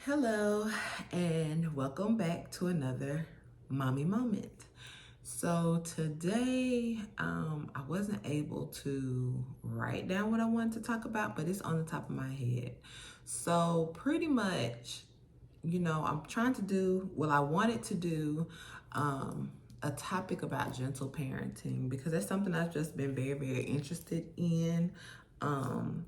Hello, and welcome back to another mommy moment. So today, I wasn't able to write down what I wanted to talk about, but it's on the top of my head. So pretty much, I'm trying to do, well, I wanted to do a topic about gentle parenting because that's something I've just been very, very interested in. Um,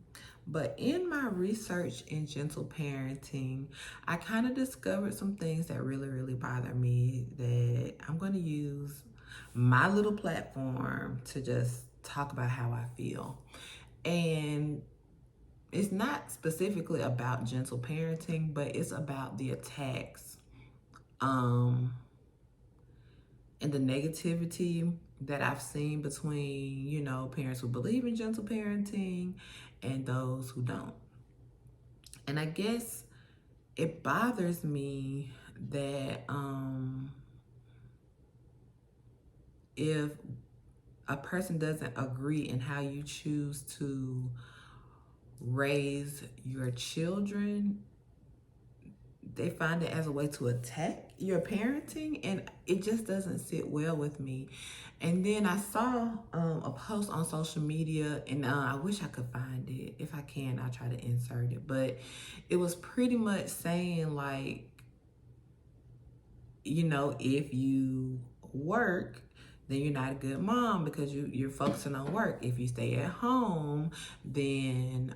but in my research in gentle parenting, I kind of discovered some things that really, really bother me that I'm going to use my little platform to just talk about how I feel. And it's not specifically about gentle parenting, but it's about the attacks um, and the negativity that I've seen between, parents who believe in gentle parenting and those who don't. And I guess it bothers me that if a person doesn't agree in how you choose to raise your children, they find it as a way to attack your parenting, and it just doesn't sit well with me. And then I saw a post on social media, and I wish I could find it. If I can, I'll try to insert it. But it was pretty much saying like, if you work, then you're not a good mom because you're focusing on work. If you stay at home, then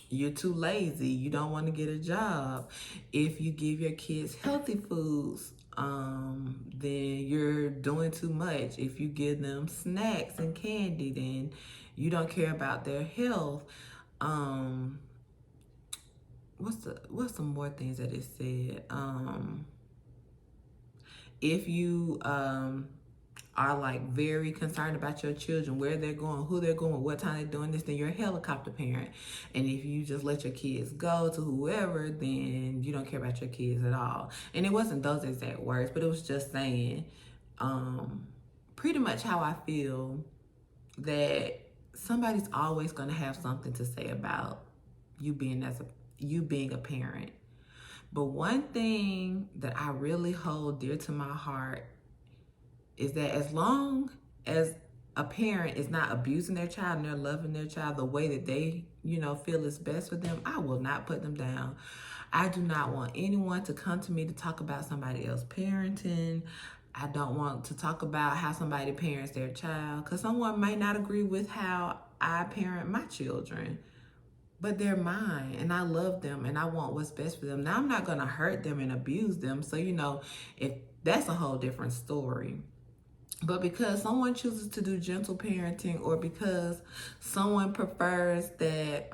you're too lazy. You don't want to get a job. If you give your kids healthy foods, then you're doing too much. If you give them snacks and candy, then you don't care about their health. What's some more things that it said? If you are like very concerned about your children, where they're going, who they're going, what time they're doing this, then you're a helicopter parent. And if you just let your kids go to whoever, then you don't care about your kids at all. And it wasn't those exact words, but it was just saying pretty much how I feel, that somebody's always going to have something to say about you being a parent. But one thing that I really hold dear to my heart is that as long as a parent is not abusing their child and they're loving their child the way that they, feel is best for them, I will not put them down. I do not want anyone to come to me to talk about somebody else parenting. I don't want to talk about how somebody parents their child, because someone might not agree with how I parent my children. But they're mine and I love them and I want what's best for them. Now, I'm not going to hurt them and abuse them. So, if that's a whole different story. But because someone chooses to do gentle parenting, or because someone prefers that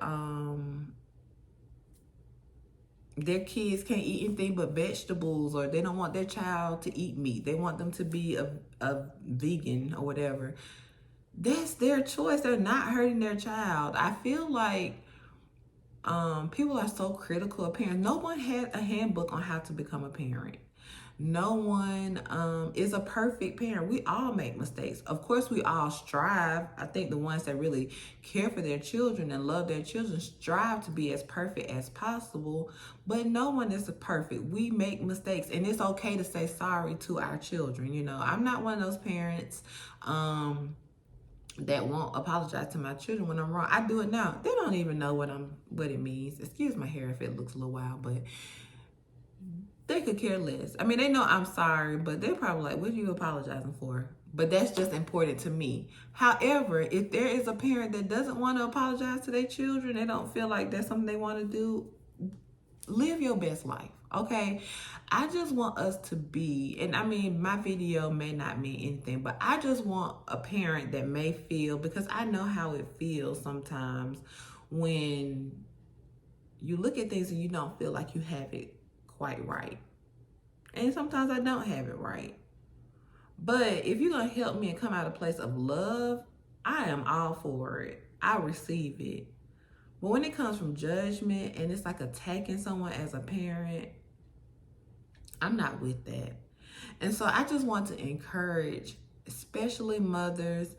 their kids can't eat anything but vegetables, or they don't want their child to eat meat, they want them to be a vegan or whatever, that's their choice. They're not hurting their child. I feel like people are so critical of parents. No one had a handbook on how to become a parent. No one is a perfect parent. We all make mistakes. Of course, we all strive. I think the ones that really care for their children and love their children strive to be as perfect as possible. But no one is perfect. We make mistakes, and it's okay to say sorry to our children. I'm not one of those parents that won't apologize to my children when I'm wrong. I do it now. They don't even know what it means. Excuse my hair if it looks a little wild, but they could care less. I mean, they know I'm sorry, but they're probably like, what are you apologizing for? But that's just important to me. However, if there is a parent that doesn't want to apologize to their children, they don't feel like that's something they want to do, live your best life, okay? I just want us to be, and I mean, my video may not mean anything, but I just want a parent that may feel, because I know how it feels sometimes when you look at things and you don't feel like you have it quite right. And sometimes I don't have it right. But if you're going to help me and come out of a place of love, I am all for it. I receive it. But when it comes from judgment and it's like attacking someone as a parent, I'm not with that. And so I just want to encourage, especially mothers,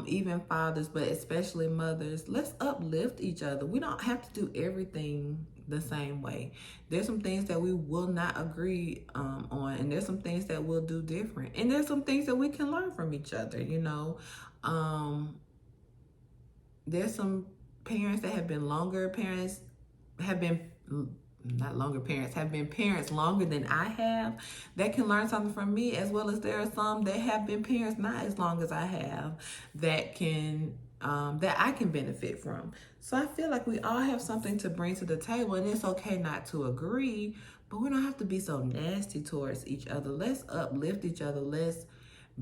even fathers, but especially mothers, let's uplift each other. We don't have to do everything the same way. There's some things that we will not agree on, and there's some things that we'll do different, and there's some things that we can learn from each other. There's some parents that have been longer parents, have been not longer parents, have been parents longer than I have, that can learn something from me, as well as there are some that have been parents not as long as I have, that can that I can benefit from. So I feel like we all have something to bring to the table, and it's okay not to agree, but we don't have to be so nasty towards each other. Let's uplift each other. Let's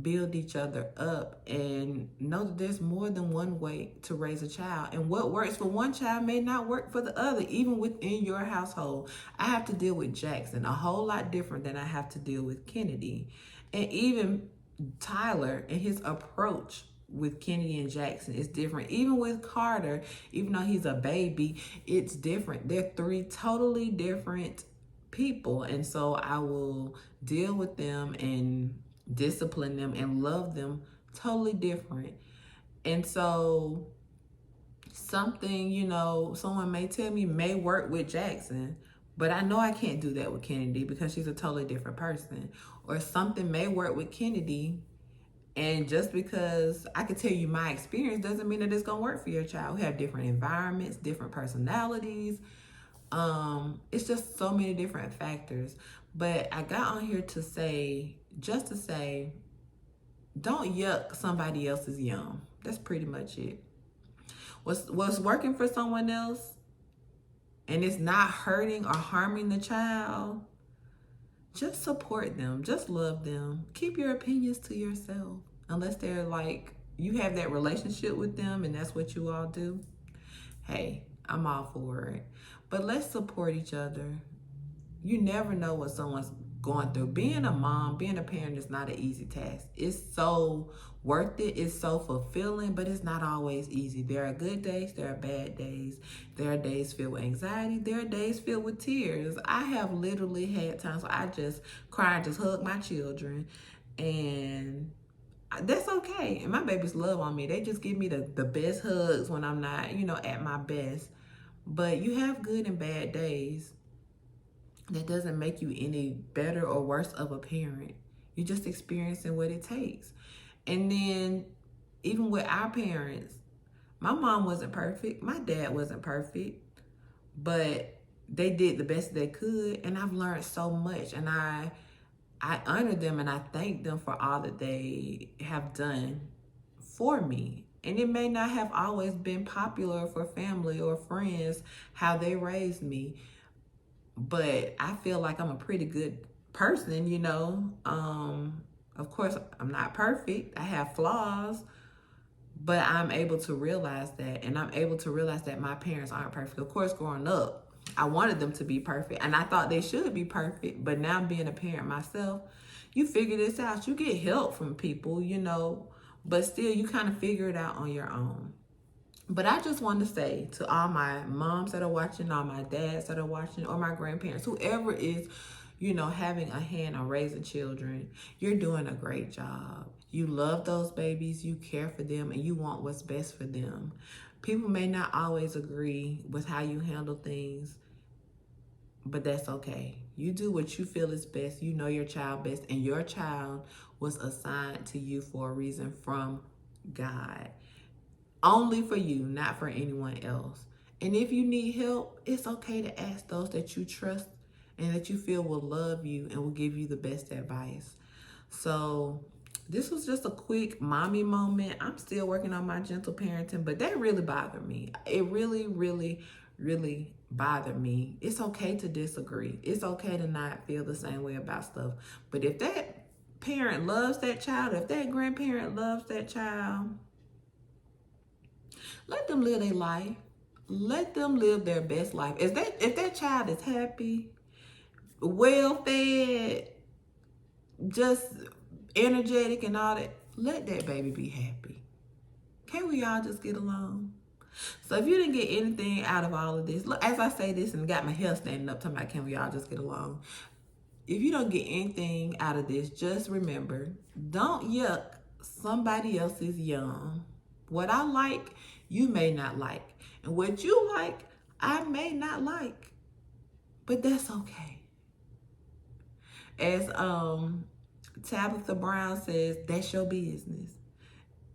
build each other up, and know that there's more than one way to raise a child, and what works for one child may not work for the other. Even within your household, I have to deal with Jackson a whole lot different than I have to deal with Kennedy, and even Tyler and his approach with Kennedy and Jackson is different. Even with Carter, even though he's a baby, it's different. They're three totally different people, and so I will deal with them and discipline them and love them totally different. And so something, someone may tell me may work with Jackson, but I know I can't do that with Kennedy because she's a totally different person. Or something may work with Kennedy, and just because I can tell you my experience doesn't mean that it's gonna work for your child. We have different environments, different personalities. It's just so many different factors. But I got on here to say, don't yuck somebody else's yum. That's pretty much it. What's working for someone else, and it's not hurting or harming the child, just support them. Just love them. Keep your opinions to yourself. Unless they're like, you have that relationship with them and that's what you all do. Hey, I'm all for it. But let's support each other. You never know what someone's going through. Being a mom, being a parent is not an easy task. It's so worth it. It's so fulfilling, but it's not always easy. There are good days. There are bad days. There are days filled with anxiety. There are days filled with tears. I have literally had times where I just cry and just hug my children, and that's okay. And my babies love on me. They just give me the best hugs when I'm not, at my best. But you have good and bad days. That doesn't make you any better or worse of a parent. You're just experiencing what it takes. And then even with our parents, my mom wasn't perfect. My dad wasn't perfect. But they did the best they could. And I've learned so much. And I honor them and I thank them for all that they have done for me. And it may not have always been popular for family or friends how they raised me. But I feel like I'm a pretty good person, Of course, I'm not perfect. I have flaws. But I'm able to realize that. And I'm able to realize that my parents aren't perfect. Of course, growing up, I wanted them to be perfect. And I thought they should be perfect. But now being a parent myself, you figure this out. You get help from people, But still, you kind of figure it out on your own. But I just want to say to all my moms that are watching, all my dads that are watching, or my grandparents, whoever is, having a hand on raising children, you're doing a great job. You love those babies, you care for them, and you want what's best for them. People may not always agree with how you handle things, but that's okay. You do what you feel is best. You know your child best, and your child was assigned to you for a reason from God. Only for you, not for anyone else. And if you need help, it's okay to ask those that you trust and that you feel will love you and will give you the best advice. So this was just a quick mommy moment. I'm still working on my gentle parenting, but that really bothered me. It really, really, really bothered me. It's okay to disagree. It's okay to not feel the same way about stuff. But if that parent loves that child, if that grandparent loves that child, let them live their life. Let them live their best life. If that child is happy, well fed, just energetic and all that, let that baby be happy. Can't we all just get along? So if you didn't get anything out of all of this, look, as I say this and got my hair standing up, talking about can we all just get along? If you don't get anything out of this, just remember, don't yuck somebody else is young. What I like, you may not like. And what you like, I may not like. But that's okay. As Tabitha Brown says, that's your business.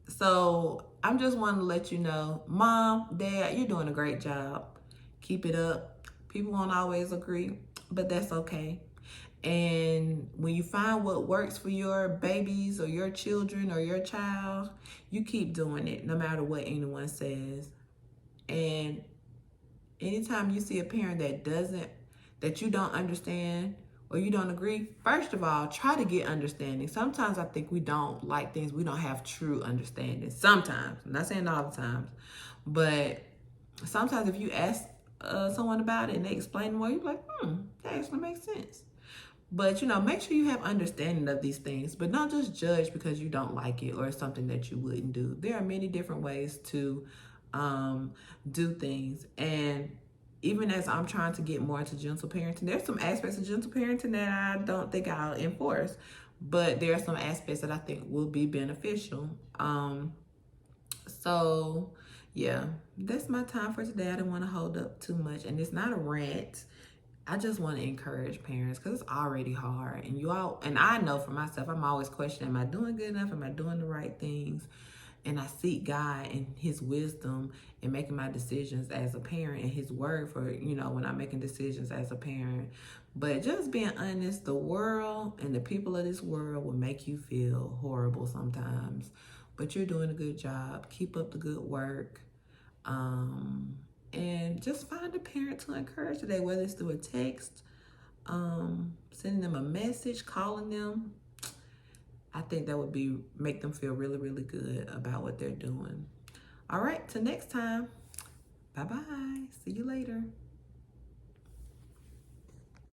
So I'm just wanting to let you know, Mom, Dad, you're doing a great job. Keep it up. People won't always agree, but that's okay. And when you find what works for your babies or your children or your child, you keep doing it no matter what anyone says. And anytime you see a parent that you don't understand or you don't agree, first of all, try to get understanding. Sometimes I think we don't like things, we don't have true understanding. Sometimes, I'm not saying all the times, but sometimes if you ask someone about it and they explain more, you're like, that actually makes sense. But, make sure you have understanding of these things, but don't just judge because you don't like it or it's something that you wouldn't do. There are many different ways to do things. And even as I'm trying to get more into gentle parenting, there's some aspects of gentle parenting that I don't think I'll enforce, but there are some aspects that I think will be beneficial. So yeah, that's my time for today. I didn't want to hold up too much, and it's not a rant. I just want to encourage parents because it's already hard. And I know for myself, I'm always questioning, am I doing good enough? Am I doing the right things? And I seek God and his wisdom in making my decisions as a parent and his word for, when I'm making decisions as a parent. But just being honest, the world and the people of this world will make you feel horrible sometimes. But you're doing a good job. Keep up the good work. And just find a parent to encourage today, whether it's through a text, sending them a message, calling them. I think that would make them feel really, really good about what they're doing. All right, till next time. Bye-bye. See you later.